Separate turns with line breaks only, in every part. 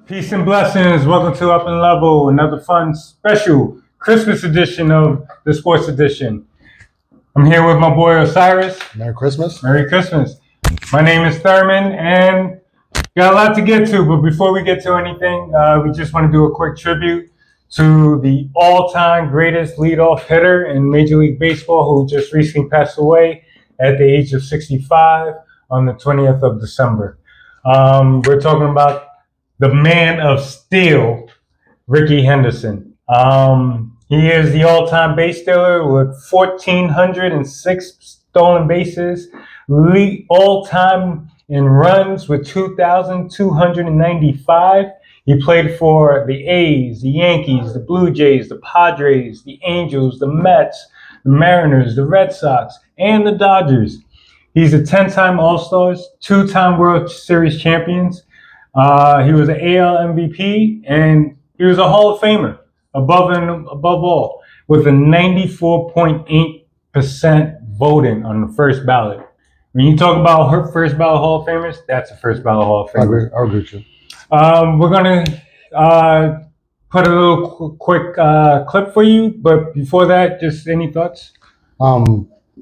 Peace and blessings. Welcome to Up and Level, another fun, special Christmas edition of the Sports Edition. I'm here with my boy Osiris.
Merry Christmas.
Merry Christmas. My name is Thurman, and got a lot to get to. But before we get to anything, we just want to do a quick tribute to the all-time greatest leadoff hitter in Major League Baseball, who just recently passed away at the age of 65 on the 20th of December. We're talking about the man of steel, Ricky Henderson. He is the all-time base stealer with 1,406 stolen bases, all-time in runs with 2,295. He played for the A's, the Yankees, the Blue Jays, the Padres, the Angels, the Mets, the Mariners, the Red Sox, and the Dodgers. He's a 10-time All-Stars, 2-time World Series champions. He was an AL MVP, and he was a Hall of Famer, above all, with a 94.8% voting on the first ballot. When you talk about her first ballot Hall of Famers, that's a first ballot Hall of Famer.
I agree with you.
We're going to put a little quick clip for you, but before that, just any thoughts?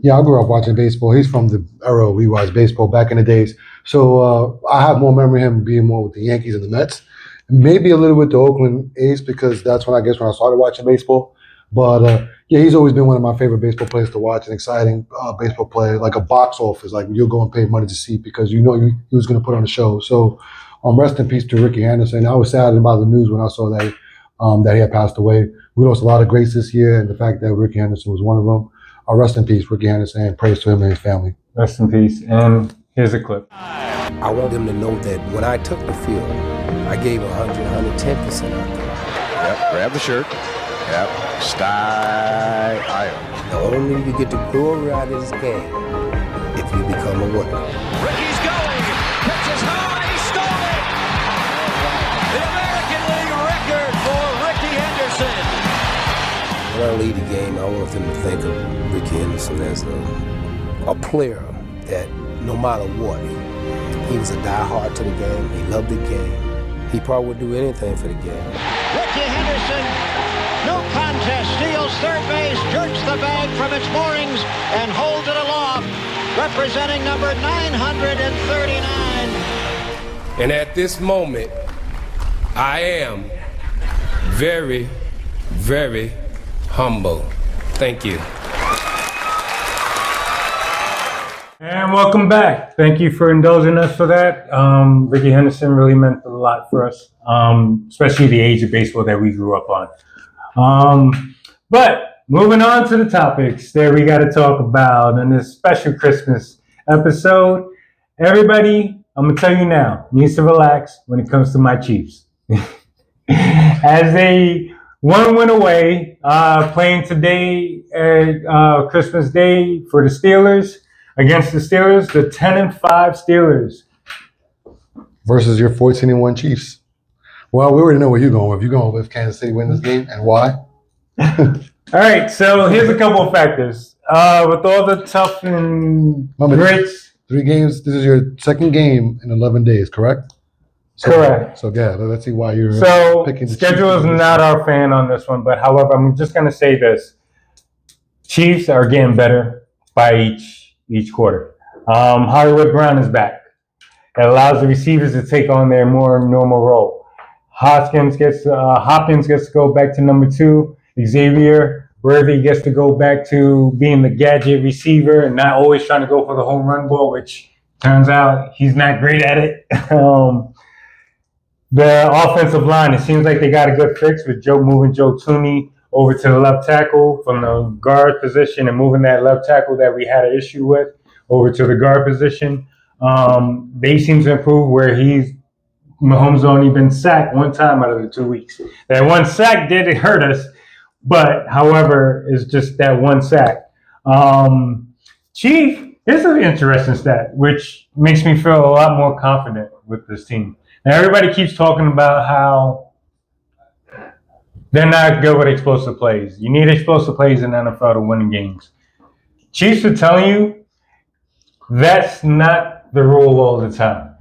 Yeah, I grew up watching baseball. He's from the era we watched baseball back in the days. So I have more memory of him being more with the Yankees and the Mets. Maybe a little with the Oakland A's because that's when I started watching baseball. But yeah, he's always been one of my favorite baseball players to watch, an exciting baseball player, like a box office. Like you'll go and pay money to see because you know he was going to put on a show. So rest in peace to Ricky Henderson. I was saddened by the news when I saw that he had passed away. We lost a lot of greats this year, and the fact that Ricky Henderson was one of them. Rest in peace, Ricky Henderson, and praise to him and his family.
Rest in peace. And here's a clip.
I want them to know that when I took the field, I gave 100, 110% out there.
Yep, grab the shirt. Yep, style.
The only you get to grow out of this game if you become a winner.
Ricky's going, pitches high, he stole it! The American League record for Ricky Henderson.
When I lead the game, I want them to think of Ricky Henderson as a player that no matter what, he was a diehard to the game. He loved the game. He probably would do anything for the game.
Ricky Henderson, no contest, steals third base, jerks the bag from its moorings, and holds it aloft, representing number 939.
And at this moment, I am very, very humble. Thank you.
And welcome back. Thank you for indulging us for that. Ricky Henderson really meant a lot for us, especially the age of baseball that we grew up on. But moving on to the topics that we got to talk about in this special Christmas episode. Everybody, I'm going to tell you now, needs to relax when it comes to my Chiefs. As they one win away, playing today at Christmas Day for the Steelers. Against the Steelers, the 10-5 Steelers.
Versus your 14-1 Chiefs. Well, we already know where you're going with. You're going with Kansas City win this game, and why?
All right, so here's a couple of factors. With all the tough and greats.
3 games. This is your second game in 11 days, correct?
Correct.
So yeah, let's see why you're picking the
schedule is not our fan on this one, but however, I'm just going to say this. Chiefs are getting better by each quarter. Hollywood Brown is back. It allows the receivers to take on their more normal role. Hopkins gets to go back to number 2. Xavier Worthy gets to go back to being the gadget receiver and not always trying to go for the home run ball, which turns out he's not great at it. The offensive line, it seems like they got a good fix with moving Joe Tooney over to the left tackle from the guard position and moving that left tackle that we had an issue with over to the guard position. They seem to improve where Mahomes only been sacked one time out of the 2 weeks. That one sack did hurt us, but however, it's just that one sack. Chief, here's an interesting stat, which makes me feel a lot more confident with this team. Now, everybody keeps talking about how they're not good with explosive plays. You need explosive plays in the NFL to win games. Chiefs are telling you that's not the rule all the time.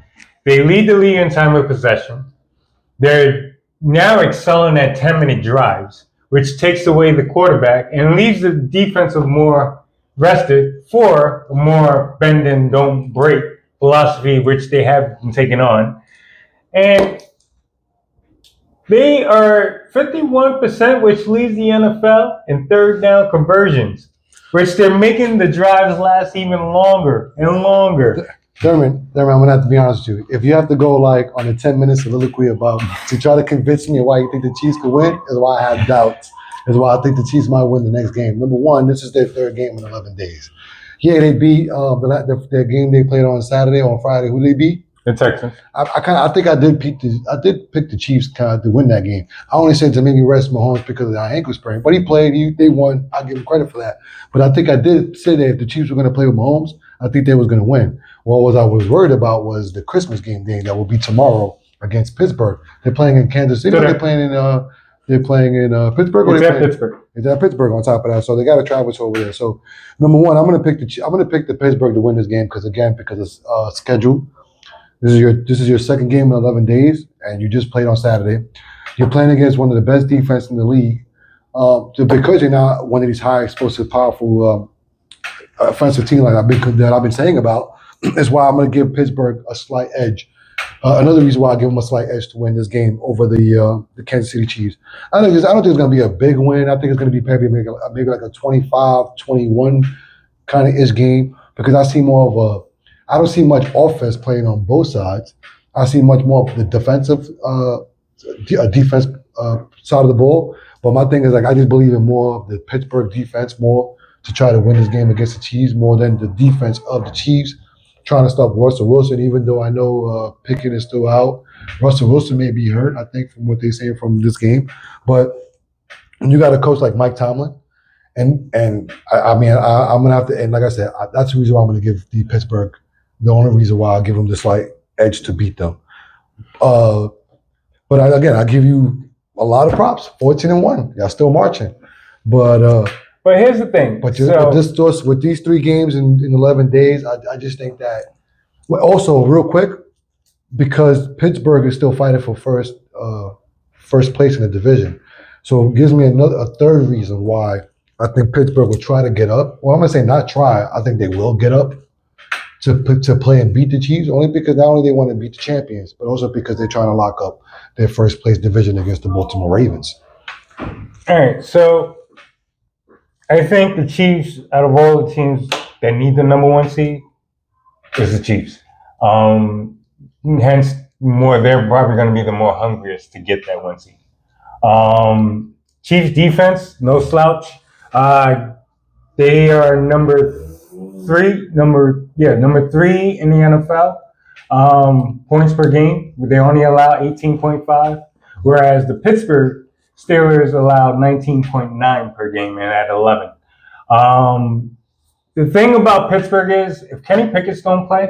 They lead the league in time of possession. they're now excelling at 10-minute drives, which takes away the quarterback and leaves the defensive more rested for a more bend and don't break philosophy, which they have been taking on. And they are 51%, which leads the NFL in third down conversions, which they're making the drives last even longer and longer.
Thurman, I'm gonna have to be honest with you. If you have to go like on a 10-minute soliloquy about to try to convince me of why you think the Chiefs could win, is why I have doubts. Is why I think the Chiefs might win the next game. Number one, this is their third game in 11 days. Yeah, they beat their game they played on Saturday, on Friday. Who they beat?
The Texans.
I think I did pick the Chiefs kind of to win that game. I only said to maybe rest Mahomes because of the ankle sprain, but he played. They won. I give him credit for that. But I think I did say that if the Chiefs were going to play with Mahomes, I think they was going to win. What I was worried about was the Christmas game that will be tomorrow against Pittsburgh. They're playing in Kansas City. They're playing in Pittsburgh.
It's at Pittsburgh.
It's at Pittsburgh on top of that, so they got to travel to over there. So number one, I'm going to pick the Pittsburgh to win this game because it's schedule. This is your second game in 11 days, and you just played on Saturday. You're playing against one of the best defense in the league. Because you're not one of these high explosive, powerful offensive team like I've been saying about, is why I'm going to give Pittsburgh a slight edge. Another reason why I give them a slight edge to win this game over the Kansas City Chiefs. I don't think it's going to be a big win. I think it's going to be maybe like a 25-21 kind of ish game because I don't see much offense playing on both sides. I see much more of the defensive defense side of the ball. But my thing is I just believe in more of the Pittsburgh defense more to try to win this game against the Chiefs more than the defense of the Chiefs trying to stop Russell Wilson. Even though I know Pickett is still out, Russell Wilson may be hurt. I think from what they're saying from this game, but when you got a coach like Mike Tomlin. And I'm gonna have to, and like I said, that's the reason why I'm gonna give the Pittsburgh. The only reason why I give them the slight edge to beat them. But I give you a lot of props. 14-1, y'all still marching. But
here's the thing.
With these 3 games in 11 days, I just think that. Well, also, real quick, because Pittsburgh is still fighting for first place in the division, so it gives me a third reason why I think Pittsburgh will try to get up. Well, I'm gonna say not try. I think they will get up to play and beat the Chiefs. Only because not only they want to beat the champions, but also because they're trying to lock up their first place division against the Baltimore Ravens.
All right, so I think the Chiefs, out of all the teams that need the number 1 seed, is the Chiefs. Hence, they're probably going to be the more hungriest to get that 1 seed. Chiefs defense, no slouch. They are number 3 in the NFL. Points per game, they only allow 18.5, whereas the Pittsburgh Steelers allowed 19.9 per game and at 11. The thing about Pittsburgh is if Kenny Pickett's don't play,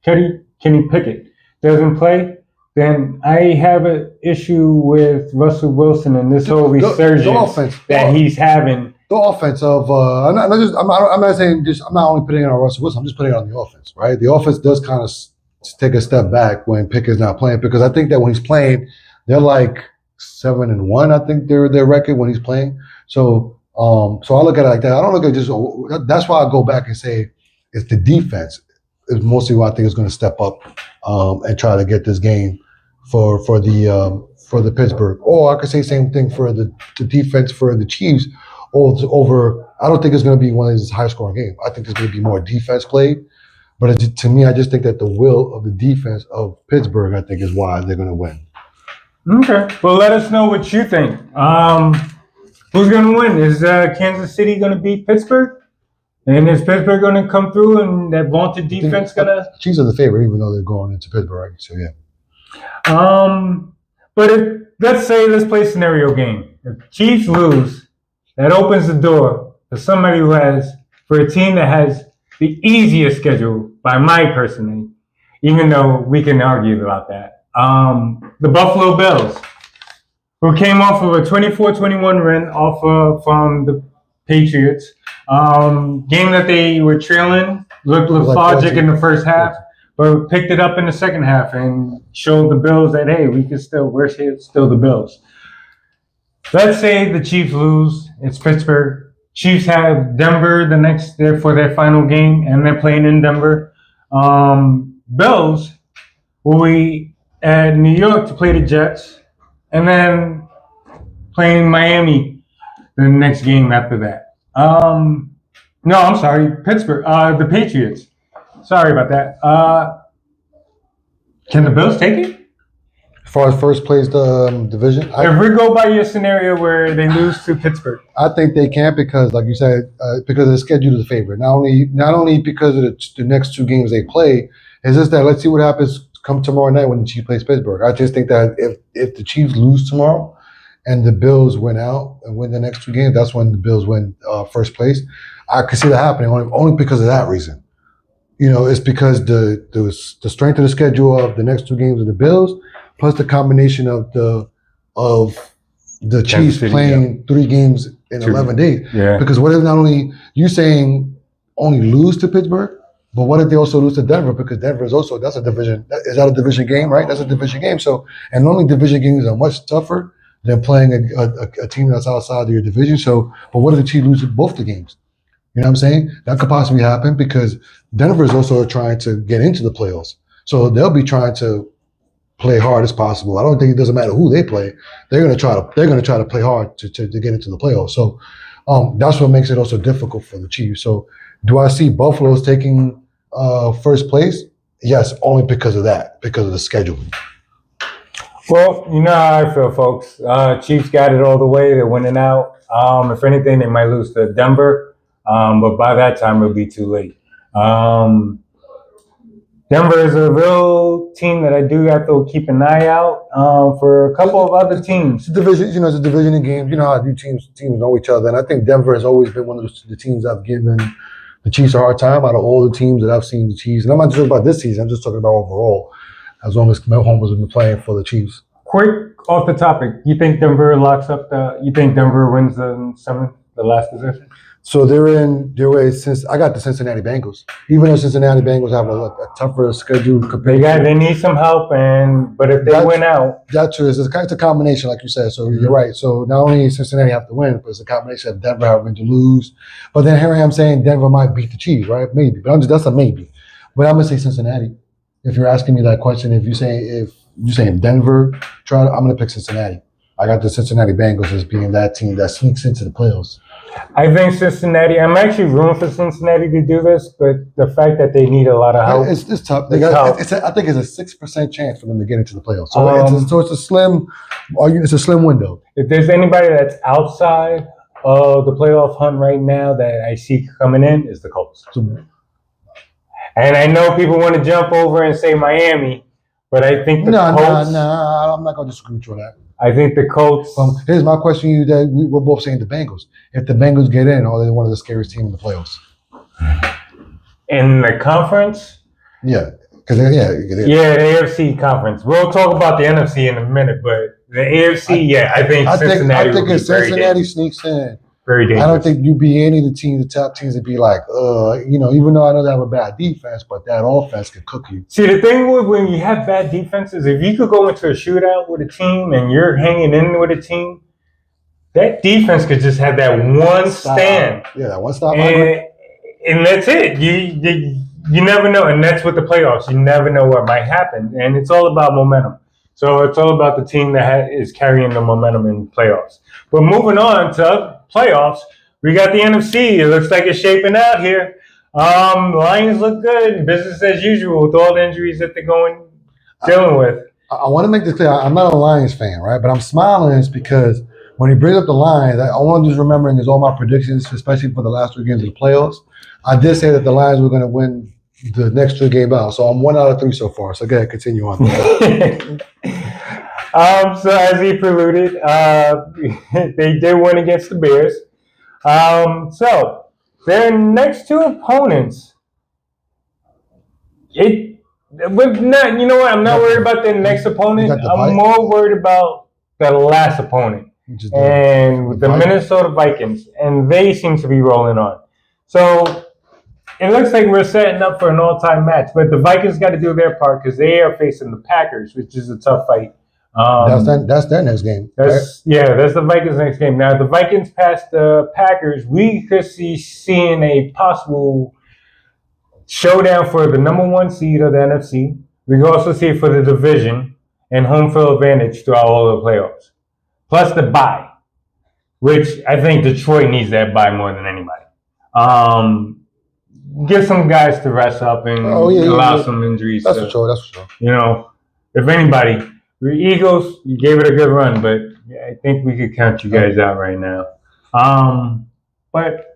Kenny Pickett doesn't play, then I have an issue with Russell Wilson and this whole resurgence that he's having.
The offense of I'm not only putting it on Russell Wilson. I'm just putting it on the offense, right? The offense does kind of take a step back when Pickett's not playing because I think that when he's playing, they're like 7-1. I think their record when he's playing. So I look at it like that. I don't look at just. That's why I go back and say it's the defense is mostly what I think is going to step up and try to get this game for the Pittsburgh. Or I could say same thing for the defense for the Chiefs. Over, I don't think it's going to be one of these high-scoring games. I think there's going to be more defense played. But to me, I just think that the will of the defense of Pittsburgh, I think, is why they're going to win.
Okay. Well, let us know what you think. Who's going to win? Is Kansas City going to beat Pittsburgh? And is Pittsburgh going to come through and that vaunted defense going to?
Chiefs are the favorite, even though they're going into Pittsburgh, right? So, yeah.
But let's play scenario game. If Chiefs lose, that opens the door for a team that has the easiest schedule by my personally, even though we can argue about that. The Buffalo Bills, who came off of a 24-21 win from the Patriots. Game that they were trailing, looked lethargic in the first half, but picked it up in the second half and showed the Bills that, hey, we're still the Bills. Let's say the Chiefs lose. It's Pittsburgh. Chiefs have Denver the next day for their final game, and they're playing in Denver. Bills will be at New York to play the Jets, and then playing Miami the next game after that. No, I'm sorry, Pittsburgh. The Patriots. Sorry about that. Can the Bills take it?
As far as first place division,
If we go by your scenario where they lose to Pittsburgh,
I think they can't because, like you said, because the schedule is a favorite. Not only because of the next two games they play, it's just that let's see what happens come tomorrow night when the Chiefs plays Pittsburgh. I just think that if the Chiefs lose tomorrow and the Bills win out and win the next two games, that's when the Bills win first place. I could see that happening only because of that reason. It's because the strength of the schedule of the next two games of the Bills, plus the combination of the Chiefs playing 3 games in 11 days.
Yeah.
Because what if not only you saying only lose to Pittsburgh, but what if they also lose to Denver? Because Denver that's a division. Is that a division game, right? That's a division game. So, and normally division games are much tougher than playing a team that's outside of your division. So, but what if the Chiefs lose both the games? You know what I'm saying? That could possibly happen because Denver is also trying to get into the playoffs. So they'll be trying to play hard as possible. I don't think it doesn't matter who they play. They're going to try to play hard to get into the playoffs. So that's what makes it also difficult for the Chiefs. So do I see Buffalo's taking first place? Yes, only because of that, because of the schedule.
well, you know how I feel, folks. Chiefs got it all the way. They're winning out. If anything, they might lose to Denver. But by that time, it'll be too late. Denver is a real team that I do have to keep an eye out for a couple of other teams.
It's a division, it's a division in games. You know how teams know each other, and I think Denver has always been one of the teams I've given the Chiefs a hard time out of all the teams that I've seen the Chiefs. And I'm not just talking about this season; I'm just talking about overall. As long as Mahomes has been playing for the Chiefs.
Quick off the topic, you think Denver locks up you think Denver wins the last position?
So they're in their way since I got the Cincinnati Bengals. Even though Cincinnati Bengals have a tougher schedule compared
They need some help, but if they win out,
that's true. It's a combination, like you said. So you're right. So not only Cincinnati have to win, but it's a combination of Denver having to lose. But then here I am saying Denver might beat the Chiefs, right? Maybe, but that's a maybe. But I'm gonna say Cincinnati. If you're asking me that question, if you're saying Denver, I'm gonna pick Cincinnati. I got the Cincinnati Bengals as being that team that sneaks into the playoffs.
I think Cincinnati. I'm actually rooting for Cincinnati to do this, but the fact that they need a lot of help,
it's tough. I think it's a 6% chance for them to get into the playoffs. So it's a slim window.
If there's anybody that's outside of the playoff hunt right now that I see coming in, is the Colts. And I know people want to jump over and say Miami, but I think the Colts.
No, I'm not going to disagree with you on that.
I think the Colts.
Here's my question to you: that we're both saying the Bengals. If the Bengals get in, are they one of the scariest teams in the playoffs?
In the conference?
Yeah, because
the AFC conference. We'll talk about the NFC in a minute, but the AFC, I think Cincinnati.
I think if Cincinnati sneaks in,
very dangerous.
I don't think you'd be any of the top teams would be like, even though I know they have a bad defense, but that offense can cook you.
See, the thing with when you have bad defenses, if you could go into a shootout with a team and you're hanging in with a team, that defense could just have that one stand.
Yeah, that one stop.
And that's it. You never know. And that's with the playoffs. You never know what might happen. And it's all about momentum. So it's all about the team that is carrying the momentum in playoffs. But moving on to playoffs, we got the NFC. It looks like it's shaping out here. The Lions look good. Business as usual with all the injuries that they're dealing with.
I want to make this clear. I'm not a Lions fan, right? But I'm smiling is because when he brings up the Lions, I want to just remembering is all my predictions, especially for the last 3 games of the playoffs. I did say that the Lions were going to win the next 3 games out. So I'm 1 out of 3 so far. So go ahead, continue on.
So as he preluded, they did win against the Bears. So their next 2 opponents, I'm not worried about their next opponent. I'm more worried about the last opponent, and the Minnesota Vikings, and they seem to be rolling on. So it looks like we're setting up for an all-time match, but the Vikings got to do their part because they are facing the Packers, which is a tough fight.
That's their next game.
That's the Vikings' next game. Now, if the Vikings pass the Packers, we could see seeing a possible showdown for the number one seed of the NFC. We can also see it for the division and home field advantage throughout all the playoffs. Plus the bye, which I think Detroit needs that bye more than anybody. Give some guys to rest up and allow some injuries.
That's for sure. That's for sure.
You know, if anybody, the Eagles, you gave it a good run, but I think we could count you guys out right now. But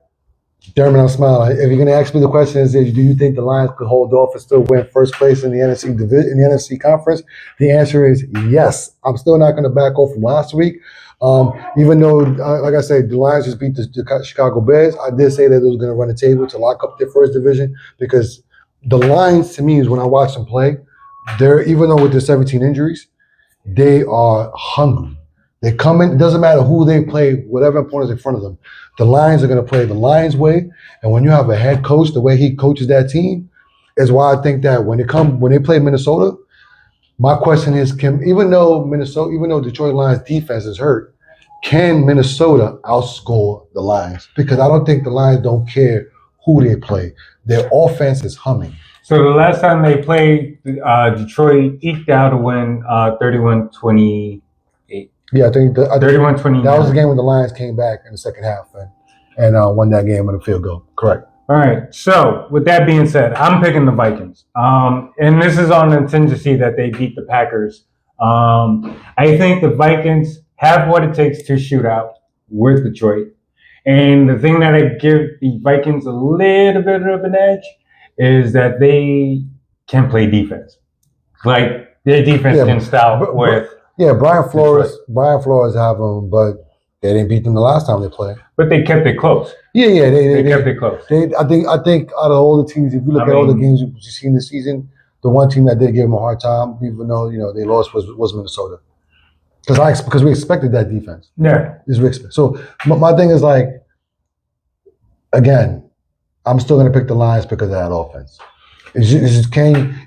Dermot, I'm smiling. If you're going to ask me the question, do you think the Lions could hold off and still win first place in the NFC division, in the NFC conference? The answer is yes. I'm still not going to back off from last week. Even though, like I said, the Lions just beat the Chicago Bears, I did say that they was going to run a table to lock up their first division because the Lions, to me, is when I watch them play, even though with their 17 injuries, they are hungry. They come in, it doesn't matter who they play, whatever opponent is in front of them. The Lions are going to play the Lions way. And when you have a head coach, the way he coaches that team, is why I think that when they play Minnesota, my question is, even though Detroit Lions defense is hurt, can Minnesota outscore the Lions? Because I don't think the Lions don't care who they play. Their offense is humming.
So the last time they played, Detroit eked out a win 31-28.
Yeah, I think
31-29.
That was the game when the Lions came back in the second half and won that game on a field goal. Correct.
All right. So with that being said, I'm picking the Vikings. And this is on the contingency that they beat the Packers. I think the Vikings have what it takes to shoot out with Detroit. And the thing that I give the Vikings a little bit of an edge is that they can play defense. Like their defense can stout with.
Yeah, Brian Flores have them, but they didn't beat them the last time they played.
But they kept it close.
Yeah,
they kept it close.
I think out of all the teams, if you look at all the games you've seen this season, the one team that did give them a hard time, even though they lost, was Minnesota. Because we expected that defense.
Yeah.
So my thing is like, again, I'm still going to pick the Lions because of that offense.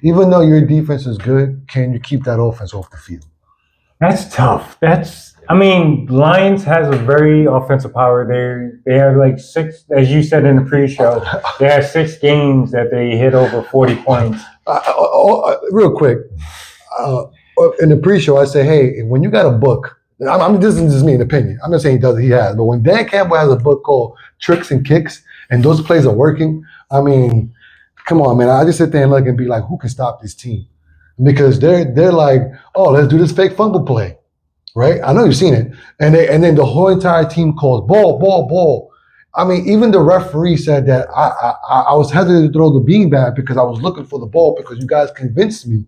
Even though your defense is good, can you keep that offense off the field?
That's tough. Lions has a very offensive power. They have like 6, as you said in the pre-show, they have 6 games that they hit over 40 points.
Real quick, in the pre-show, I say, hey, when you got a book, this is just me, an opinion. I'm not saying he has, but when Dan Campbell has a book called Tricks and Kicks, and those plays are working, come on, man. I just sit there and look and be like, who can stop this team? Because they're like, oh, let's do this fake fumble play, right? I know you've seen it. And then the whole entire team calls ball. Even the referee said that I was hesitant to throw the beanbag because I was looking for the ball because you guys convinced me.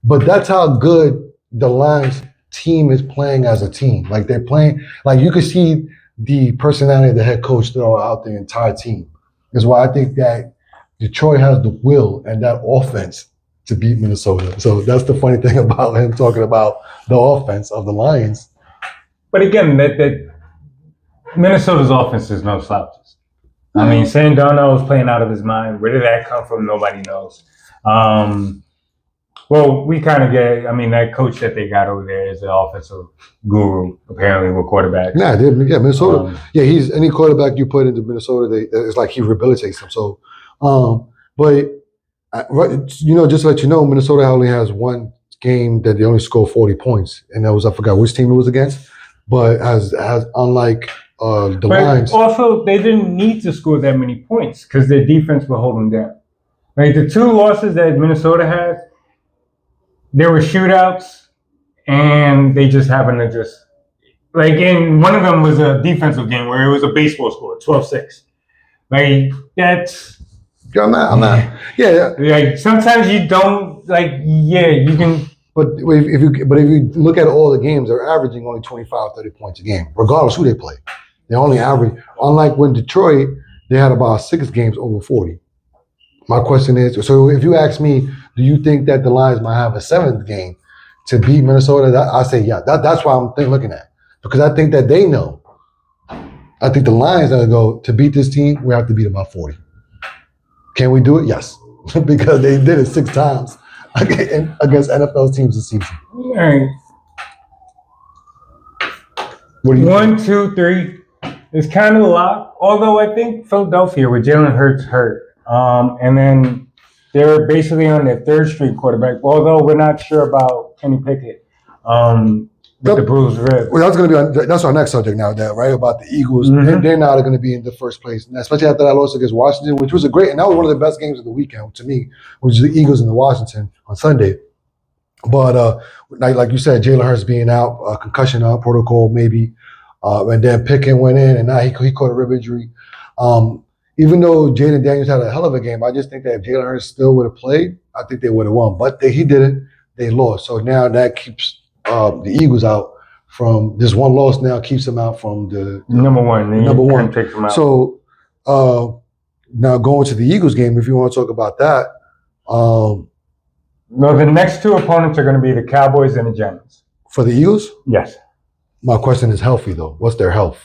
But that's how good the Lions team is playing as a team. Like they're playing, like you can see the personality of the head coach throughout the entire team. That's why I think that Detroit has the will and that offense to beat Minnesota. So that's the funny thing about him talking about the offense of the Lions.
But again, that Minnesota's offense is no slouches. Sam Darnold was playing out of his mind. Where did that come from? Nobody knows. Well, we kind of get, that coach that they got over there is an offensive guru, apparently, with quarterbacks.
Minnesota. He's any quarterback you put into Minnesota, it's like he rehabilitates them. So, but just to let you know, Minnesota only has one game that they only scored 40 points, and that was, I forgot which team it was against, but as unlike the Lions.
Also, they didn't need to score that many points because their defense would hold them down. Like the 2 losses that Minnesota has, there were shootouts, and they just happened to in one of them was a defensive game where it was a baseball score, 12-6. Like that's.
I'm not. Yeah.
Like sometimes you don't you can.
But if you look at all the games, they're averaging only 25, 30 points a game, regardless who they play. They only average. Unlike when Detroit, they had about 6 games over 40. My question is, so if you ask me, do you think that the Lions might have a 7th game to beat Minnesota? I say yeah. That's why I'm looking at, because I think that they know. I think the Lions are going to go to beat this team. We have to beat them by 40. Can we do it? Yes, because they did it 6 times against NFL teams this season.
All right.
What do you
1, 2, 3. It's kind of a lot. Although I think Philadelphia with Jalen Hurts hurt, and then they're basically on their 3rd string quarterback. Although we're not sure about Kenny Pickett with the bruised rib.
Well, that's our next subject now, right? About the Eagles.
Mhm.
They're now going to be in the first place, and especially after that loss against Washington, which was and that was one of the best games of the weekend to me, which is the Eagles and the Washington on Sunday. But like you said, Jalen Hurts being out, concussion protocol maybe, and then Pickett went in, and now he caught a rib injury. Even though Jaden Daniels had a hell of a game, I just think that if Jalen Hurts still would have played, I think they would have won. But he didn't. They lost. So now that keeps the Eagles out from this one loss. Now keeps them out from the
Number one.
number one.
Takes them out.
So now going to the Eagles game, if you want to talk about that.
No, the next 2 opponents are going to be the Cowboys and the Giants.
For the Eagles,
Yes.
my question is healthy though. What's their health?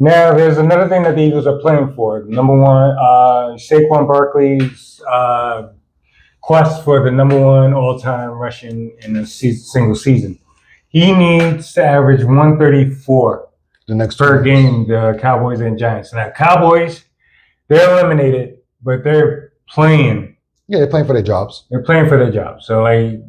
Now, there's another thing that the Eagles are playing for. Number one, Saquon Barkley's quest for the number 1 all-time rushing in a single season. He needs to average 134
The next
per
2
game, the Cowboys and Giants. Now, Cowboys, they're eliminated, but they're playing.
Yeah, they're playing for their jobs.
They're playing for their job. So, like,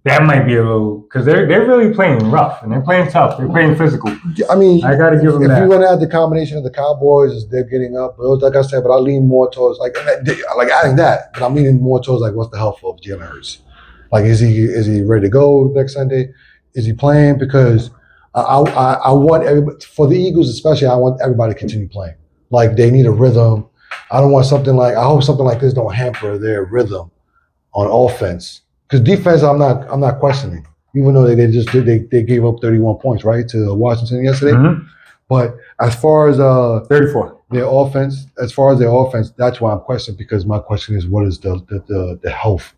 that might be a little, because they're really playing rough and they're playing tough. They're playing physical.
I mean,
I got to give them
if
that.
you're going to add the combination of the Cowboys, is they're getting up. But like I said, but I lean more towards like adding that. But I'm leaning more towards like what's the health of Jalen Hurts? Like is he ready to go next Sunday? Is he playing? Because I want everybody, for the Eagles especially, I want everybody to continue playing. Like they need a rhythm. I hope something like this don't hamper their rhythm on offense. Because defense, I'm not questioning. Even though they gave up 31 points, right, to Washington yesterday.
Mm-hmm.
But as far as
34.
their offense, that's why I'm questioning. Because my question is, what is the health?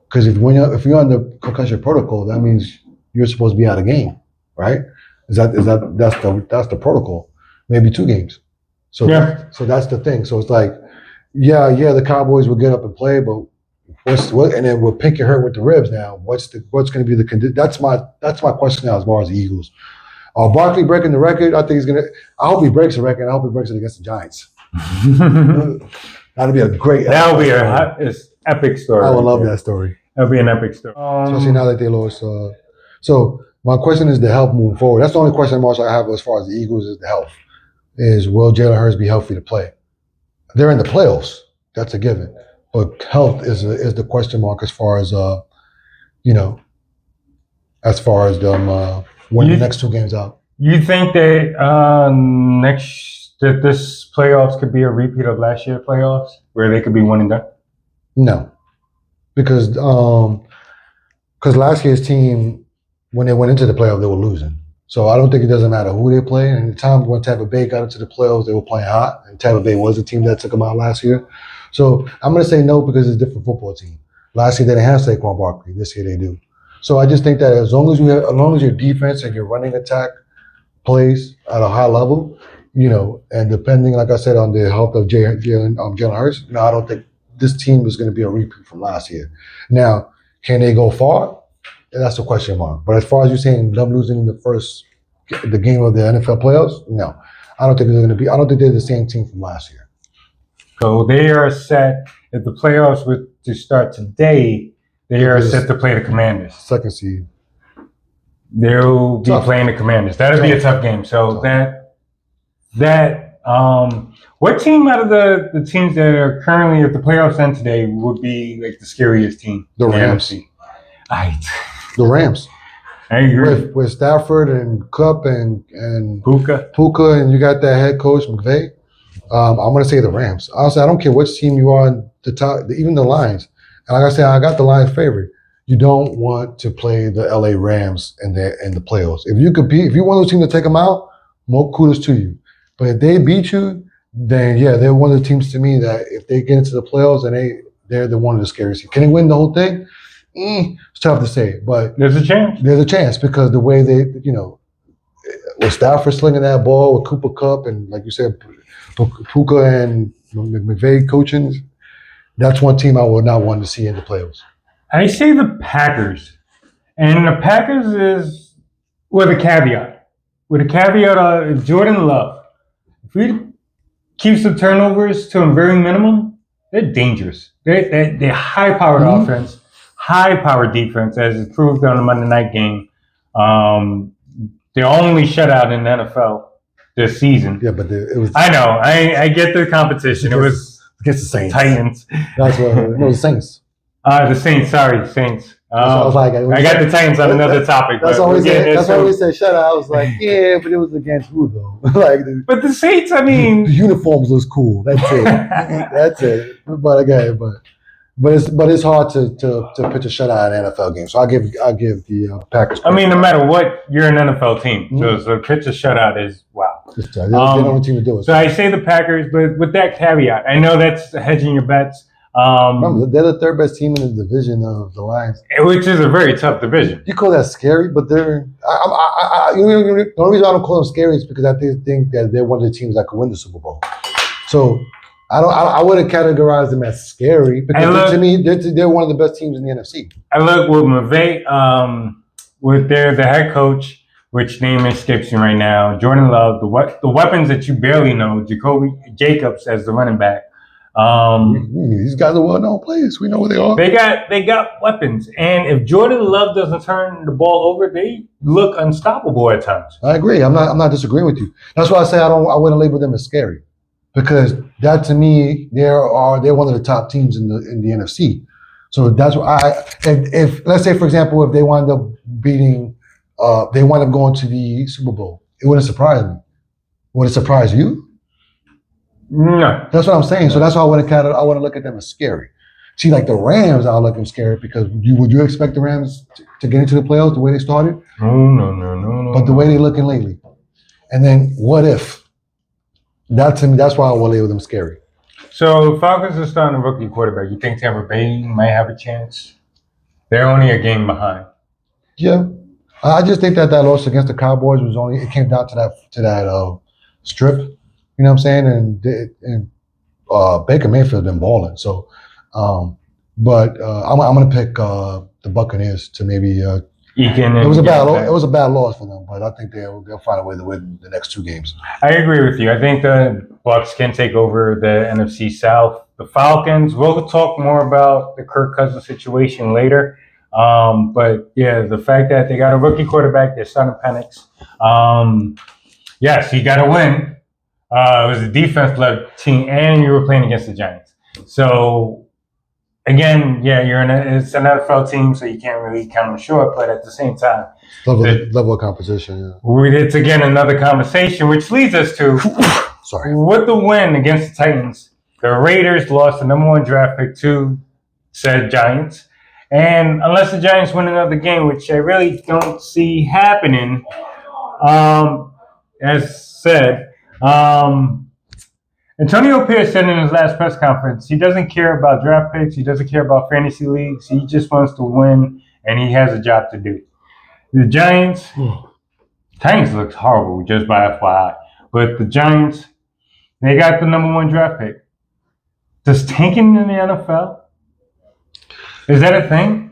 Because if you're on the concussion protocol, that means you're supposed to be out of game, right? That's the protocol. Maybe 2 games. So
Yeah.
so that's the thing. So it's like, yeah, the Cowboys will get up and play, but and then with Pickett hurt with the ribs now, what's going to be the condition? That's my question now as far as the Eagles. Barkley breaking the record, I think he's going to. I hope he breaks the record. I hope he breaks it against the Giants. That'd be a great.
That'll be it's epic story.
I would love that story.
That'll be an epic story.
Especially now that they lost. So my question is the health moving forward. That's the only question I have as far as the Eagles is the health. Is will Jalen Hurts be healthy to play? They're in the playoffs. That's a given. But health is the question mark as far as winning the next 2 games out.
You think that that this playoffs could be a repeat of last year's playoffs, where they could be 1 and done?
No, because last year's team, when they went into the playoffs, they were losing. So I don't think it doesn't matter who they play. And the time when Tampa Bay got into the playoffs, they were playing hot, and Tampa Bay was the team that took them out last year. So I'm going to say no because it's a different football team. Last year they didn't have Saquon Barkley. This year they do. So I just think that as long as your defense and your running attack plays at a high level, and depending, like I said, on the health of Jalen Hurts, I don't think this team is going to be a repeat from last year. Now, can they go far? That's a question mark. But as far as you're saying them losing the game of the NFL playoffs, no. I don't think they're the same team from last year.
So they are set. If the playoffs were to start today, they are set to play the Commanders.
2nd seed.
They'll be playing the Commanders. That'll be a tough game. So what team out of the teams that are currently, if the playoffs end today, would be like the scariest team?
The Rams. The Rams.
I agree.
With Stafford and Kupp and
Puka,
and you got that head coach McVay. I'm going to say the Rams. Honestly, I don't care which team you are on the top, even the Lions. And like I said, I got the Lions favorite. You don't want to play the LA Rams in the playoffs. If you compete, if you want those teams to take them out, more kudos to you. But if they beat you, then yeah, they're one of the teams to me that if they get into the playoffs, and they're the one of the scariest teams. Can they win the whole thing? It's tough to say, but
there's a chance.
There's a chance because the way they, with Stafford slinging that ball with Cooper Kupp and like you said, Puka and McVay coaching, that's one team I would not want to see in the playoffs.
I say the Packers. And the Packers is with a caveat. With a caveat of Jordan Love. If he keeps the turnovers to a very minimum, they're dangerous. They're high-powered offense, high-powered defense, as is proved on the Monday night game. The only shutout in the NFL this season.
Yeah, but it was.
I know. I get the competition. It was
against the Saints.
Titans.
That's what. No, the Saints.
The Saints. Sorry, Saints.
I was like,
I got the Titans on another topic.
That's always that's why we said shutout. I was like, yeah, but it was against who though? Like,
but the Saints. I mean,
the uniforms was cool. That's it. That's it. But again, but it's hard to pitch a shutout in an NFL game. So I give the Packers.
I mean, no matter what, you're an NFL team. So pitch a shutout is wow.
They're the only team to do it.
So I say the Packers, but with that caveat, I know that's hedging your bets.
Remember, they're the third best team in the division of the Lions,
which is a very tough division.
You call that scary, but they're. The only reason I don't call them scary is because I think that they're one of the teams that could win the Super Bowl. So I wouldn't categorize them as scary because to me they're one of the best teams in the NFC.
I look with McVay, with the head coach, which name escapes me right now. Jordan Love, the weapons that you barely know. Jacoby Jacobs as the running back.
These guys are well-known players. We know where they are.
They got weapons, and if Jordan Love doesn't turn the ball over, they look unstoppable at times.
I agree. I'm not disagreeing with you. That's why I say I wouldn't label them as scary, because that to me they're one of the top teams in the NFC. So that's why if let's say for example if they wind up beating they wind up going to the Super Bowl, it wouldn't surprise me. Would it surprise you?
No.
That's what I'm saying. So that's why I wouldn't look at them as scary. See, like the Rams, I'll look at them scary because would you expect the Rams to get into the playoffs the way they started?
No.
But the way they're looking lately. And then what if? That to me, that's why I will label them scary.
So Falcons are starting a rookie quarterback. You think Tampa Bay might have a chance? They're only a game behind.
Yeah. I just think that loss against the Cowboys it came down to that strip. You know what I'm saying? And Baker Mayfield's been balling. So, but I'm going to pick the Buccaneers to maybe. It was a bad loss for them, but I think they'll find a way to win the next two games.
I agree with you. I think the Bucs can take over the NFC South. The Falcons. We'll talk more about the Kirk Cousins situation later. But yeah, the fact that they got a rookie quarterback, they're starting Penix. Yes, you got to win. It was a defense-led team, and you were playing against the Giants. So, again, yeah, it's an NFL team, so you can't really count them short. But at the same time,
level of competition. Yeah.
It's again another conversation, which leads us to with the win against the Titans, the Raiders lost the number 1 draft pick to said Giants, and unless the Giants win another game, which I really don't see happening, as said. Antonio Pierce said in his last press conference, he doesn't care about draft picks. He doesn't care about fantasy leagues. He just wants to win, and he has a job to do. The Giants, Titans looks horrible, just by FYI. But the Giants, they got the number 1 draft pick. Does tanking in the NFL, is that a thing?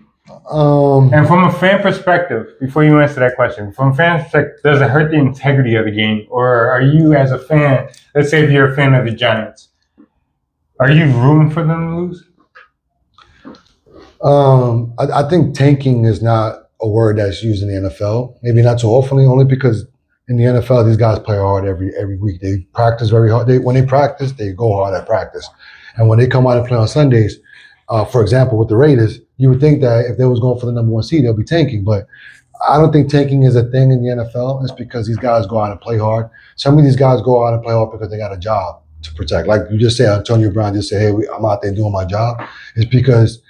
And from a fan perspective, before you answer that question, from a fan perspective, does it hurt the integrity of the game? Or are you, as a fan, let's say if you're a fan of the Giants, are you rooting for them to lose?
I think tanking is not a word that's used in the NFL. Maybe not so often, only because in the NFL, these guys play hard every week. They practice very hard. When they practice, they go hard at practice. And when they come out and play on Sundays, for example, with the Raiders, you would think that if they was going for the number 1 seed, they'll be tanking. But I don't think tanking is a thing in the NFL. It's because these guys go out and play hard. Some of these guys go out and play hard because they got a job to protect. Like you just said, Antonio Brown just said, hey, I'm out there doing my job. It's because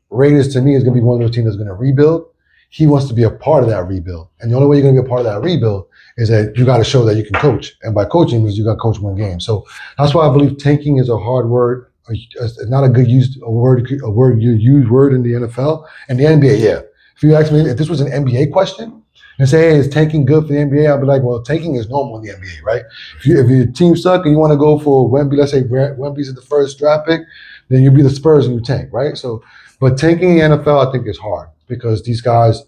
Raiders, to me, is going to be one of those teams that's going to rebuild. He wants to be a part of that rebuild. And the only way you're going to be a part of that rebuild is that you got to show that you can coach. And by coaching means you got to coach win games. So that's why I believe tanking is a hard word. It's not a good word you use word in the NFL and the NBA. Yeah, if you ask me if this was an NBA question, and say, hey, is tanking good for the NBA? I'll be like, well, tanking is normal in the NBA, right? If your team suck and you want to go for Wemby, let's say Wemby's at the first draft pick, then you'll be the Spurs and you tank, right? So, but tanking in the NFL, I think is hard because these guys,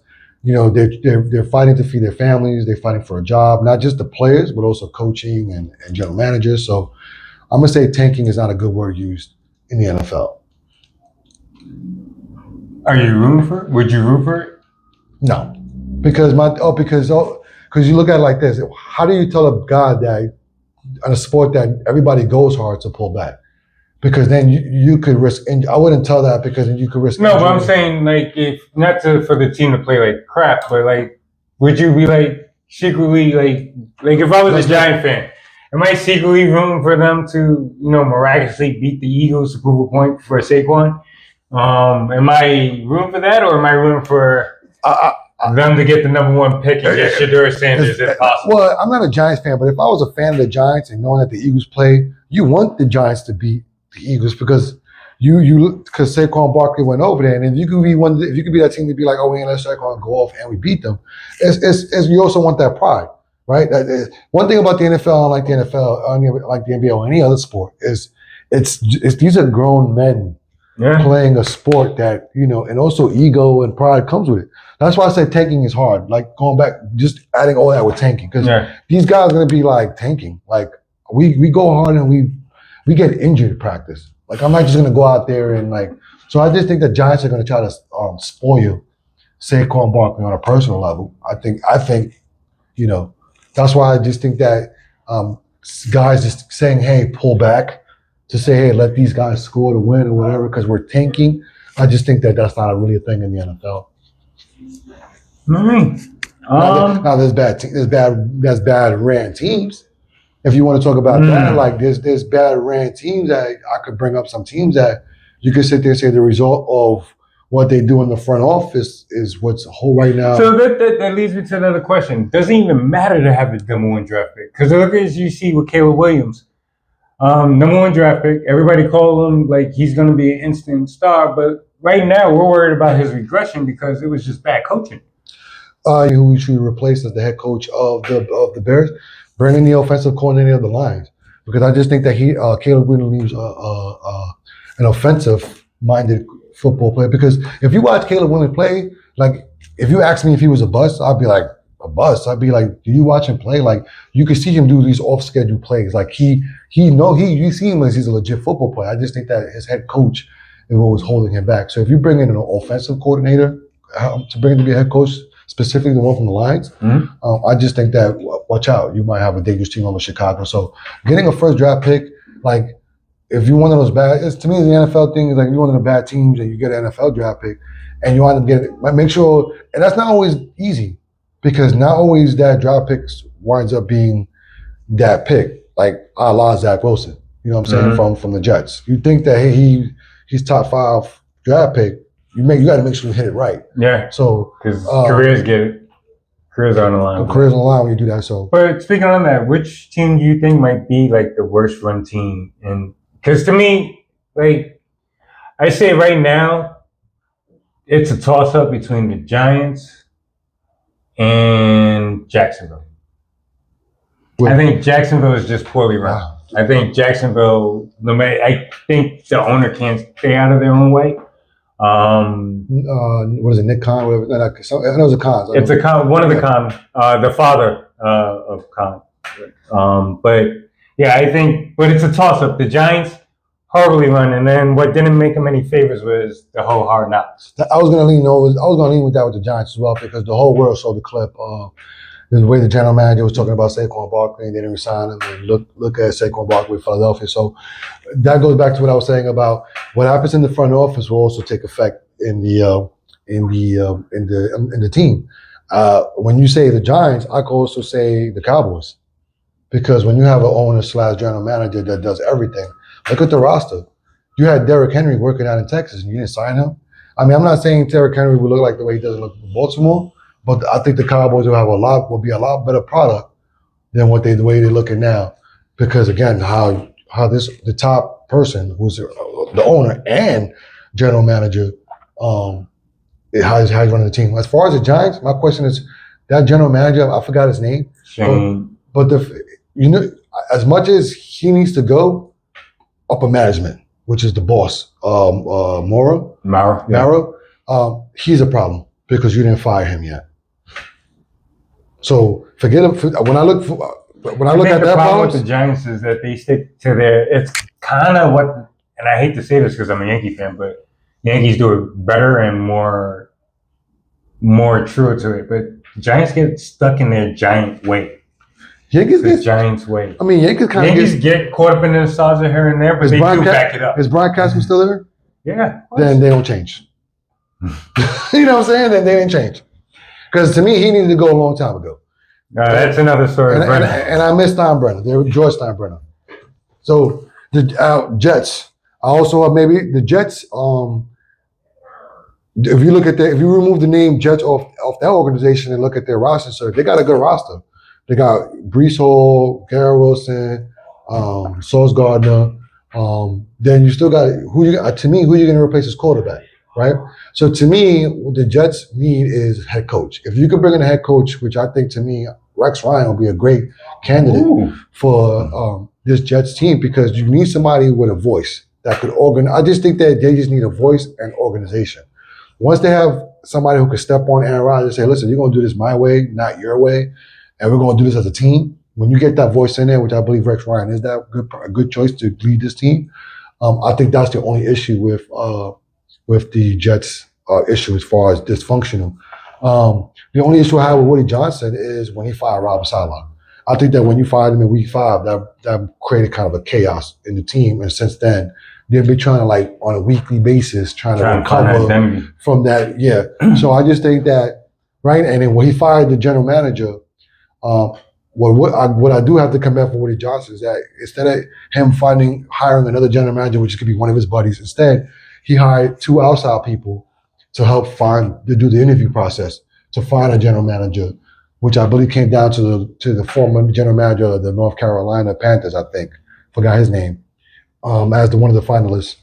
they're fighting to feed their families, they're fighting for a job, not just the players, but also coaching and general managers. So I'm gonna say tanking is not a good word used in the NFL.
Are you rooting for it? Would you root for it?
No, because you look at it like this. How do you tell a guy that in a sport that everybody goes hard to pull back? Because then you could risk injury. I wouldn't tell that because then you could risk.
No,
injury.
but I'm saying like if not for the team to play like crap, but like would you be like secretly like if I was a Giant fan, am I secretly rooting for them to miraculously beat the Eagles to prove a point for Saquon? Am I rooting for that, or am I rooting for them to get the number 1 pick and get Shedeur Sanders if possible?
Well, I'm not a Giants fan, but if I was a fan of the Giants and knowing that the Eagles play, you want the Giants to beat the Eagles because because Saquon Barkley went over there, and if you could be that team to be like, oh, we ain't let Saquon go off and we beat them, it's you also want that pride, right? One thing about the NFL, unlike the NFL, like the NBA or any other sport, is it's these are grown men. Yeah. Playing a sport that, and also ego and pride comes with it. That's why I say tanking is hard. Like going back, just adding all that with tanking. Because these guys are going to be like tanking. Like we go hard and we get injured in practice. Like I'm not just going to go out there and so I just think the Giants are going to try to spoil Saquon Barkley on a personal level. I think, that's why I just think that guys just saying, hey, pull back. To say, hey, let these guys score to win or whatever because we're tanking, I just think that that's not really a thing in the NFL. Now there's bad ran teams. If you want to talk about that, like there's bad ran teams that I could bring up some teams that you could sit there and say the result of what they do in the front office is what's whole right now.
So that leads me to another question. Doesn't even matter to have the number 1 draft pick because look as you see with Caleb Williams. Number 1 draft pick. Everybody called him like he's going to be an instant star, but right now we're worried about his regression because it was just bad coaching.
Who we should replace as the head coach of the Bears? Bring in the offensive coordinator of the Lions because I just think that Caleb Williams an offensive-minded football player. Because if you watch Caleb Williams play, like if you ask me if he was a bust, I'd be like. A bust. I'd be like, do you watch him play? Like you can see him do these off-schedule plays. Like you see him as he's a legit football player. I just think that his head coach is what was holding him back. So if you bring in an offensive coordinator to bring him to be a head coach, specifically the one from the Lions, I just think that watch out, you might have a dangerous team over Chicago. So getting a first draft pick, like if you're one of those to me the NFL thing is like you're one of the bad teams and you get an NFL draft pick and you wind up getting make sure, and that's not always easy. Because not always that draft pick winds up being that pick, like a la Zach Wilson. You know what I'm saying? From the Jets. You think that hey, he's top 5 draft pick. You got to make sure you hit it right. Yeah. So
because careers are on the line.
Careers on the line when you do that. So.
But speaking on that, which team do you think might be like the worst run team? And because to me, like I say right now, it's a toss up between the Giants and Jacksonville. I think Jacksonville is just poorly run. Wow. I think Jacksonville, I think the owner can't stay out of their own way.
What is it, Nick Khan? Whatever. I know it was a Khan.
It's a Khan, one of the Khan, the father of Khan. But yeah, I think, but it's a toss-up. The Giants horribly run, and then what didn't make them any favors was the whole Hard Knocks.
I was going to lean with that with the Giants as well because the whole world saw the clip. The way the general manager was talking about Saquon Barkley and they didn't resign him, and look at Saquon Barkley with Philadelphia. So that goes back to what I was saying about what happens in the front office will also take effect in the team. When you say the Giants, I could also say the Cowboys, because when you have an owner / general manager that does everything, look at the roster. You had Derrick Henry working out in Texas, and you didn't sign him. I mean, I'm not saying Derrick Henry will look like the way he does look in Baltimore. But I think the Cowboys will be a lot better product than the way they're looking now, because again, how the top person who's the owner and general manager, how he's running the team. As far as the Giants, my question is, that general manager, I forgot his name.
Shane.
But as much as he needs to go, upper management, which is the boss, Mara, he's a problem because you didn't fire him yet. So forget him. When I look at
the
that
problem with the Giants is that they stick to it's kind of what, and I hate to say this because I'm a Yankee fan, but Yankees do it better and more true to it. But the Giants get stuck in their giant way. Giants way.
I mean, Yankees
get caught up in the nostalgia here and there, but they do back it up.
Is Brian Cashman still there?
Yeah.
Then they don't change. You know what I'm saying? Then they didn't change. Because to me, he needed to go a long time ago.
That's another story.
And I miss Steinbrenner. George Steinbrenner. So the Jets. I also maybe the Jets. If you remove the name Jets off that organization and look at their roster, sir, they got a good roster. They got Breece Hall, Garrett Wilson, Sauce Gardner. Then you still got who you going to replace as quarterback, right? So to me, what the Jets need is head coach. If you could bring in a head coach, which I think to me, Rex Ryan will be a great candidate for this Jets team because you need somebody with a voice that could organize. I just think that they just need a voice and organization. Once they have somebody who can step on Aaron Rodgers and say, listen, you're going to do this my way, not your way, and we're going to do this as a team. When you get that voice in there, which I believe Rex Ryan is a good choice to lead this team, I think that's the only issue with the Jets' issue as far as dysfunctional. The only issue I have with Woody Johnson is when he fired Robert Saleh. I think that when you fired him in week 5, that created kind of a chaos in the team. And since then, they've been trying to, like, on a weekly basis, trying to recover from that. Yeah. So I just think that, right? And then when he fired the general manager, what I do have to commend for Woody Johnson is that instead of him hiring another general manager, which could be one of his buddies, instead he hired 2 outside people to help to do the interview process to find a general manager, which I believe came down to the former general manager of the North Carolina Panthers, I think, forgot his name, as one of the finalists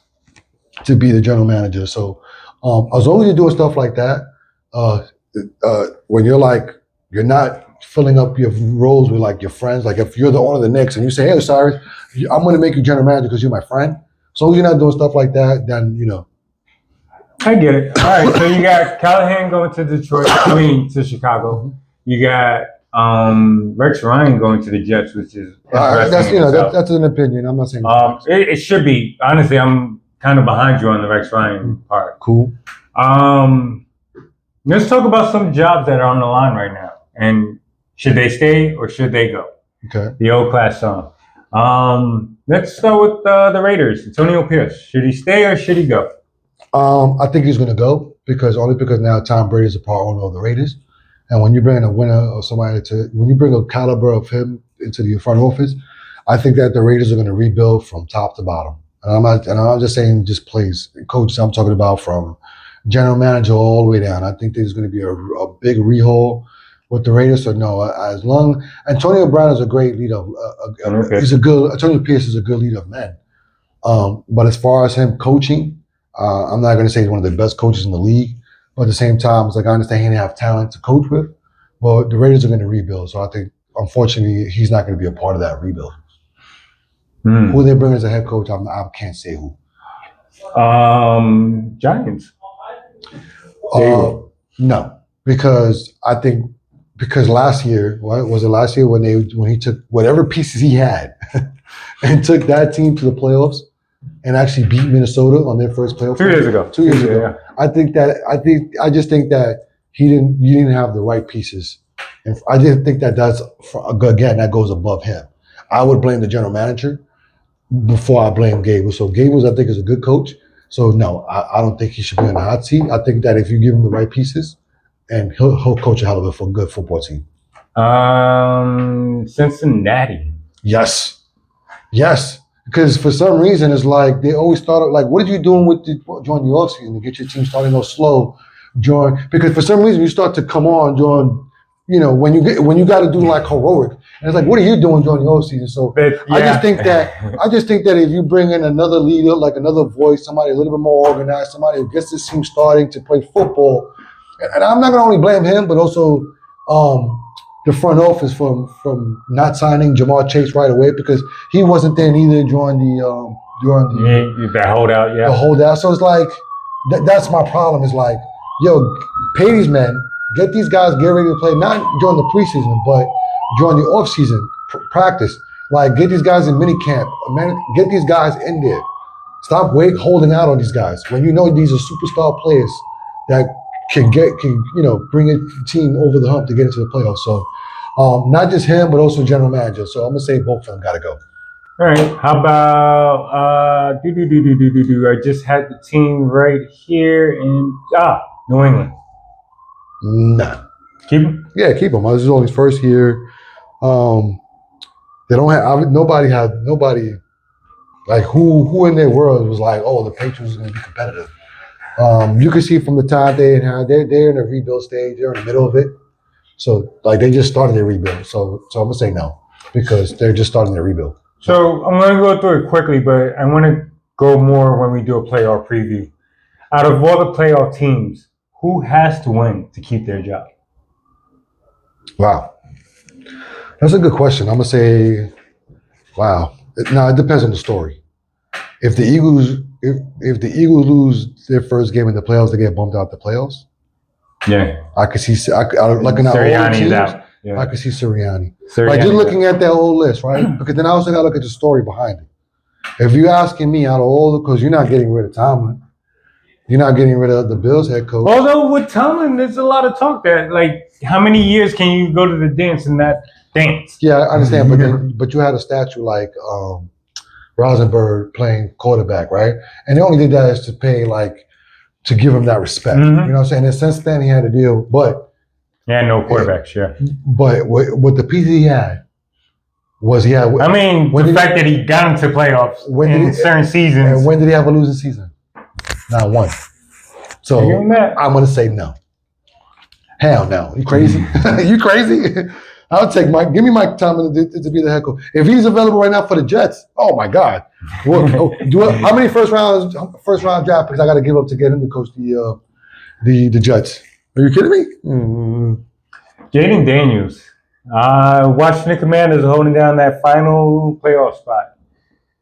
to be the general manager. So as long as you're doing stuff like that, when you're not filling up your roles with like your friends, like if you're the owner of the Knicks and you say, hey, Cyrus, I'm going to make you general manager because you're my friend. So long as you're not doing stuff like that, then,
I get it. All right, so you got Callahan going to Chicago. You got Rex Ryan going to the Jets, which is
that's an opinion. I'm not saying
it should be. Honestly, I'm kind of behind you on the Rex Ryan part.
Cool.
Let's talk about some jobs that are on the line right now, and should they stay or should they go?
Okay.
The old class song. Let's start with the Raiders. Antonio Pierce. Should he stay or should he go?
I think he's going to go because now Tom Brady is a part owner of the Raiders. And when you bring a winner or when you bring a caliber of him into the front office, I think that the Raiders are going to rebuild from top to bottom. And I'm not just saying just plays. Coach, I'm talking about from general manager all the way down. I think there's going to be a big rehaul with the Raiders. So no, Antonio Brown is a great leader. Antonio Pierce is a good leader of men. But as far as him coaching, I'm not going to say he's one of the best coaches in the league, but at the same time, it's like I understand he didn't have talent to coach with, but the Raiders are going to rebuild. So I think, unfortunately, he's not going to be a part of that rebuild. Who they bring as a head coach, I can't say who.
Giants.
No, because last year, was it last year when he took whatever pieces he had and took that team to the playoffs? And actually beat Minnesota on their first playoff.
2 years ago.
2 years ago. Yeah. I just think that you didn't have the right pieces. And I just think that that goes above him. I would blame the general manager before I blame Gable. So Gables, I think, is a good coach. So no, I don't think he should be on the hot seat. I think that if you give him the right pieces, and he'll coach a hell of a good football team.
Cincinnati.
Yes. Because for some reason, it's like they always start like, what are you doing during the offseason to get your team starting off slow? Because for some reason, you start to come on during, when you got to do like heroic. And it's like, what are you doing during the offseason? So I just think that if you bring in another leader, like another voice, somebody a little bit more organized, somebody who gets this team starting to play football, and I'm not going to only blame him, but also the front office from not signing Jamar Chase right away because he wasn't there neither during
that holdout,
the holdout. So it's like that's my problem. Is like, yo, pay these men, get these guys, get ready to play not during the preseason, but during the offseason practice. Like, get these guys in mini camp, get these guys in there. Stop holding out on these guys when you know these are superstar players that can bring a team over the hump to get into the playoffs. So not just him, but also general manager. So I'm gonna say both of them gotta go.
All right. How about I just had the team right here in New England.
Nah.
Keep him?
Yeah, keep him. This is only his first year. They don't have nobody like who in their world was like, oh, the Patriots are gonna be competitive. You can see from the time they're in a rebuild stage, they're in the middle of it. So like they just started their rebuild. So I'm gonna say no because they're just starting their rebuild.
So I'm gonna go through it quickly, but I want to go more when we do a playoff preview. Out of all the playoff teams, who has to win to keep their job?
Wow, that's a good question. I'm gonna say, wow. Now it depends on the story. If the Eagles lose their first game in the playoffs, they get bumped out the playoffs.
Yeah,
I could see. Like in our older teams,
yeah.
I could see Sirianni. Like just looking at that whole list, right? Because then I also got to look at the story behind it. If you're asking me out of all because you're not getting rid of Tomlin, you're not getting rid of the Bills head coach.
Although with Tomlin, there's a lot of talk that like, how many years can you go to the dance and not dance?
Yeah, I understand, but you had a statue like Rosenberg playing quarterback, right? And they only did that as to give him that respect.
Mm-hmm.
You know what I'm saying? And since then he had a deal, but
no quarterbacks, yeah.
But what the piece he had was the
fact that he got into playoffs in certain seasons.
And when did he have a losing season? Not one. So I'm gonna say no. Hell no. You crazy? You crazy? I'll take give me Mike Tomlin to be the head coach. If he's available right now for the Jets, oh my God. How many first round draft picks I got to give up to get him to coach the Jets? Are you kidding me? Mm-hmm.
Jaden Daniels. Washington Commanders holding down that final playoff spot.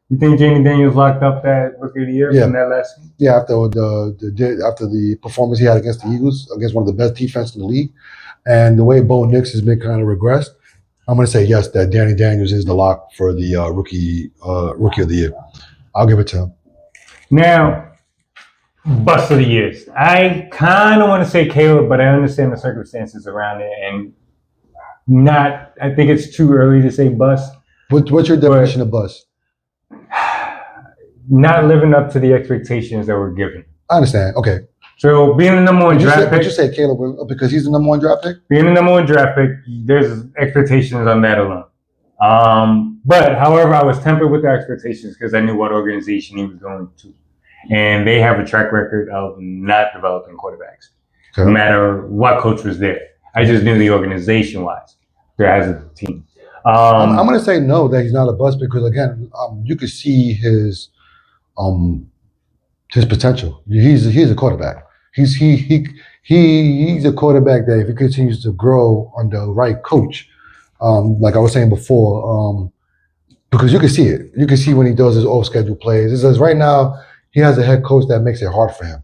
You think Jaden Daniels locked up that Rookie of the Year from that last season?
Yeah, after the performance he had against the Eagles, against one of the best defenses in the league, and the way Bo Nix has been kind of regressed, I'm going to say yes, that Danny Daniels is the lock for the rookie of the year. I'll give it to him.
Now, bust of the years. I kind of want to say Caleb, but I understand the circumstances around it, and I think it's too early to say bust.
What's your definition of bust?
Not living up to the expectations that were given.
I understand. Okay.
So being the number one draft pick.
But you say Caleb because he's the number one draft pick?
Being the number one draft pick, there's expectations on that alone. But however, I was tempered with the expectations because I knew what organization he was going to. And they have a track record of not developing quarterbacks, no matter what coach was there. I just knew the organization-wise, there as a team.
I'm going to say no, that he's not a bust because, again, you could see his potential. He's a quarterback. He's a quarterback that if he continues to grow under the right coach, like I was saying before, because you can see it. You can see when he does his off-schedule plays. It says right now he has a head coach that makes it hard for him.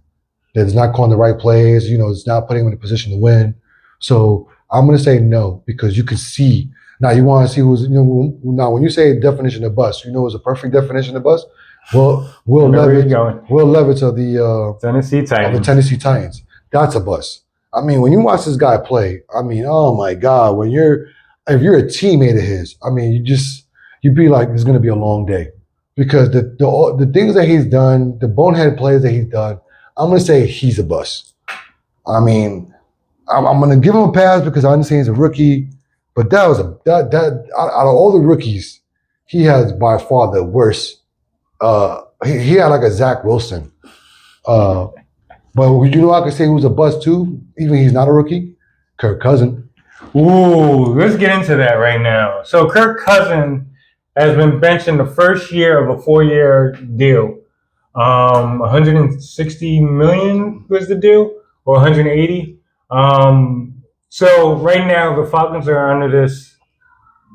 That's not calling the right plays. It's not putting him in a position to win. So I'm going to say no because you can see. Now you want to see who's. Now when you say definition of bust, what's a perfect definition of bust? Well, Will Levis of the Tennessee Titans. That's a bust. I mean, when you watch this guy play, I mean, oh my God, if you're a teammate of his, I mean, you'd be like, it's going to be a long day because the things that he's done, the bonehead plays that he's done, I'm going to say he's a bust. I mean, I'm going to give him a pass because I understand he's a rookie, but that out of all the rookies, he has by far the worst. He had like a Zach Wilson. But I could say who's a bust too, even he's not a rookie? Kirk Cousins.
Ooh, let's get into that right now. So Kirk Cousins has been benched in the first year of a 4-year deal. 160 million was the deal, or 180. So right now the Falcons are under this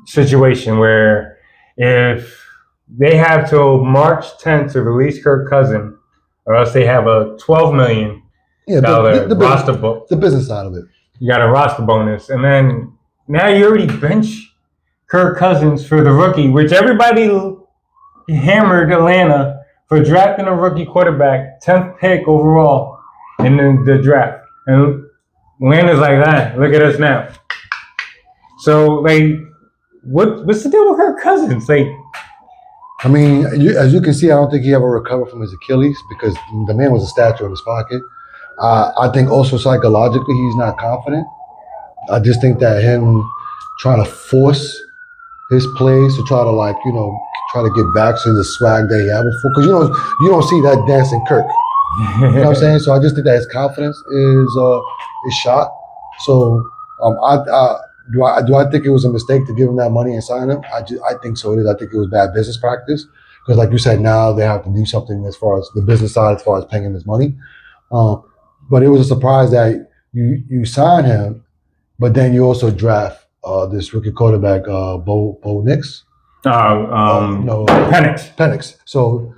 situation where if they have till March 10th to release Kirk Cousins, or else they have a $12 million
Yeah,
roster
the business side of it.
You got a roster bonus, and then now you already bench Kirk Cousins for the rookie, which everybody hammered Atlanta for drafting a rookie quarterback, 10th pick overall in the draft. And Atlanta's like, look at us now. So, like, what's the deal with Kirk Cousins? Like,
I mean, as you can see, I don't think he ever recovered from his Achilles because the man was a statue in his pocket. I think also psychologically he's not confident. I just think that him trying to force his plays to try to try to get back to the swag that he had before, because you don't see that dancing Kirk. You know what I'm saying? So I just think that his confidence is shot. So do I think it was a mistake to give him that money and sign him? I think so. It is. I think it was bad business practice because, like you said, now they have to do something as far as the business side, as far as paying him his money. But it was a surprise that you sign him, but then you also draft this rookie quarterback, Bo Nix. Penix. So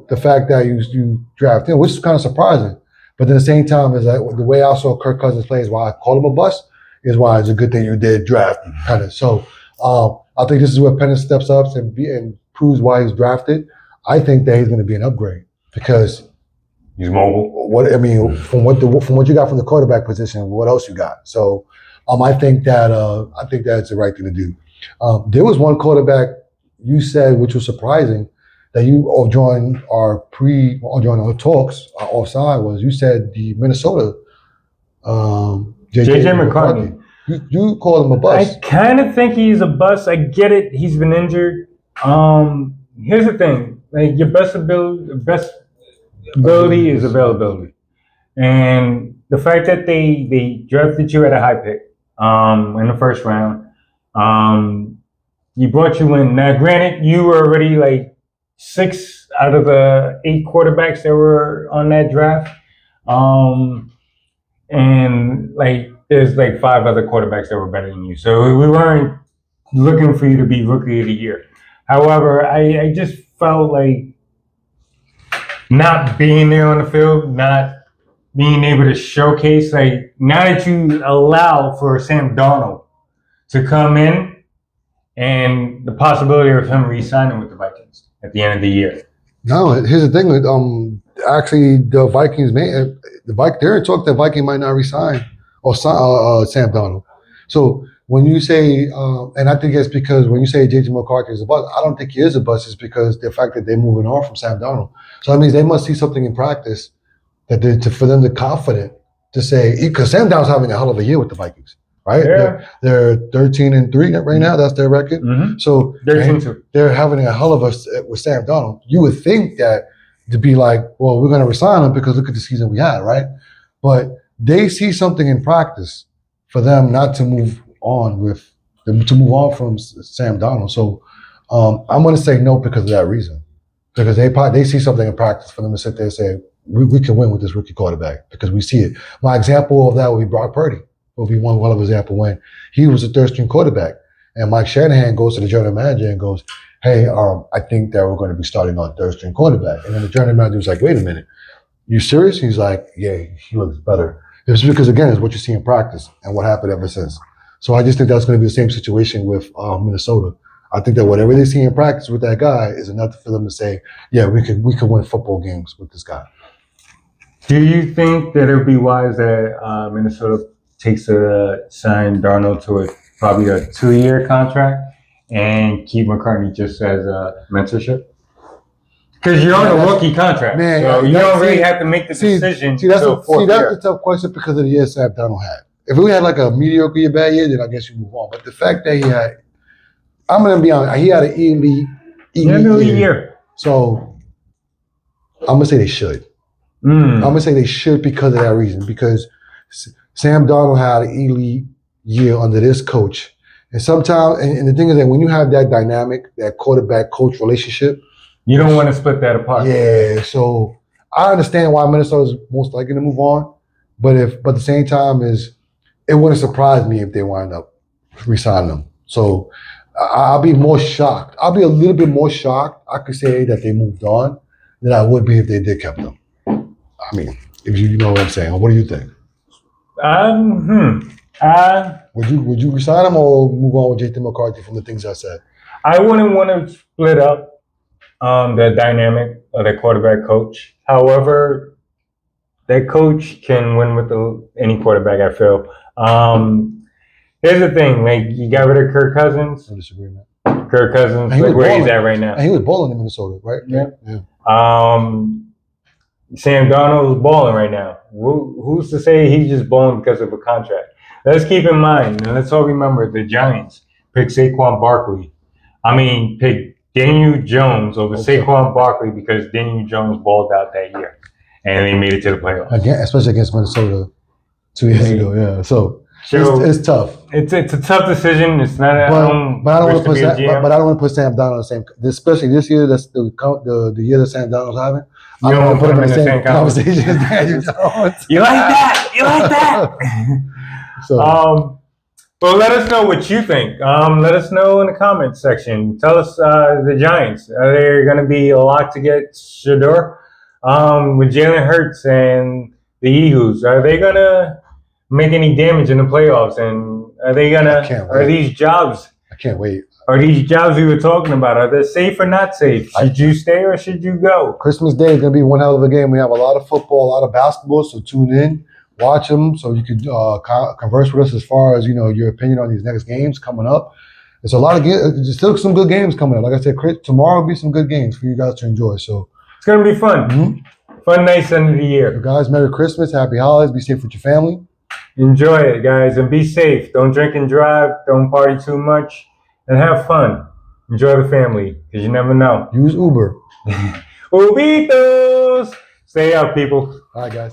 the fact that you draft him, which is kind of surprising, but at the same time, is that the way I saw Kirk Cousins play is why I call him a bust. Is why it's a good thing you did draft kind of. So I think this is where Penix steps up and proves why he's drafted. I think that he's going to be an upgrade because.
He's mobile.
From what you got from the quarterback position, what else you got? So, I think that it's the right thing to do. There was one quarterback you said, which was surprising, that you during our talks offside was you said the Minnesota
JJ McCartney.
You call him a bust.
I kind of think he's a bust. I get it. He's been injured. Here's the thing: like your best ability is availability, and the fact that they drafted you at a high pick in the first round, you brought you in. Now, granted, you were already like 6 out of the 8 quarterbacks that were on that draft, and like there's like 5 other quarterbacks that were better than you. So we weren't looking for you to be rookie of the year. However, I just felt like not being there on the field, not being able to showcase, like now that you allow for Sam Darnold to come in and the possibility of him re-signing with the Vikings at the end of the year.
No, here's the thing. Actually, the Vikings they're in talk that Viking might not re-sign or Sam Darnold. So when you say, and I think it's because when you say JJ McCarthy is a bust, I don't think he is a bust. It's because the fact that they're moving on from Sam Darnold. So that means they must see something in practice that for them to confident to say, because Sam Darnold's having a hell of a year with the Vikings, right?
Yeah.
They're 13-3 right now. That's their record.
Mm-hmm.
So they're having a hell of a with Sam Darnold. You would think that to be like, well, we're going to resign him because look at the season we had, right? But they see something in practice for them not to move on from Sam Darnold. So I'm going to say no because of that reason. Because they see something in practice for them to sit there and say, we can win with this rookie quarterback because we see it. My example of that would be Brock Purdy. Will be one of example when he was a third-string quarterback. And Mike Shanahan goes to the general manager and goes, hey, I think that we're going to be starting on third-string quarterback. And then the general manager was like, wait a minute. You serious? He's like, yeah, he looks better. It's because, again, it's what you see in practice and what happened ever since. So I just think that's going to be the same situation with Minnesota. I think that whatever they see in practice with that guy is enough for them to say, yeah, we could win football games with this guy.
Do you think that it would be wise that Minnesota takes sign Darnold to probably a 2-year contract and keep McCartney just as a mentorship? Because you're on a rookie contract, so you don't really have to make the decision.
That's a tough question because of the year Sam Darnold had. If we had like a mediocre year, bad year, then I guess you move on. But the fact that I'm going to be honest, he had an elite year. So I'm going to say they should. I'm going to say they should because of that reason. Because Sam Darnold had an elite year under this coach. And sometimes, and the thing is that when you have that dynamic, that quarterback-coach relationship,
you don't want to split that apart.
Yeah, so I understand why Minnesota's most likely to move on. But at the same time is it wouldn't surprise me if they wind up resigning him. So I'll be more shocked. I'll be a little bit more shocked, I could say, that they moved on than I would be if they did kept him. I mean, if you know what I'm saying. What do you think? Would you resign him or move on with JT McCarthy from the things I said?
I wouldn't want to split up the dynamic of the quarterback coach. However, that coach can win with any quarterback, I feel. Here's the thing, like, you got rid of Kirk Cousins.
No disagreement.
Kirk Cousins, look where he's at right now.
And he was balling in Minnesota, right?
Yeah.
Yeah.
Sam Darnold is balling right now. Who's to say he's just balling because of a contract? Let's keep in mind, and let's all remember, the Giants picked Saquon Barkley. Picked Daniel Jones over Saquon Barkley because Daniel Jones balled out that year, and they made it to the playoffs.
Again, especially against Minnesota 2 years ago. Yeah, so it's tough.
It's a tough decision. It's not.
But I don't want to put Sam Darnold in the same. Especially this year, that's the year that Sam Darnold's having. I don't want to put him in the same conversation as Daniel Jones.
You like that? You like that?
So,
well, let us know what you think. Let us know in the comments section. Tell us the Giants. Are they going to be a lot to get Shador with Jalen Hurts and the Eagles? Are they going to make any damage in the playoffs? And are they going to? Are these jobs?
I can't wait.
Are these jobs we were talking about? Are they safe or not safe? Should you stay or should you go?
Christmas Day is going to be one hell of a game. We have a lot of football, a lot of basketball, so tune in. Watch them so you could converse with us as far as, your opinion on these next games coming up. There's a lot of games. There's still some good games coming up. Like I said, tomorrow will be some good games for you guys to enjoy. So
it's going to be fun. Mm-hmm. Fun, nice end of the year.
So guys, Merry Christmas. Happy holidays. Be safe with your family.
Enjoy it, guys, and be safe. Don't drink and drive. Don't party too much. And have fun. Enjoy the family, because you never know.
Use Uber.
Ubitos! Stay up, people.
All right, guys.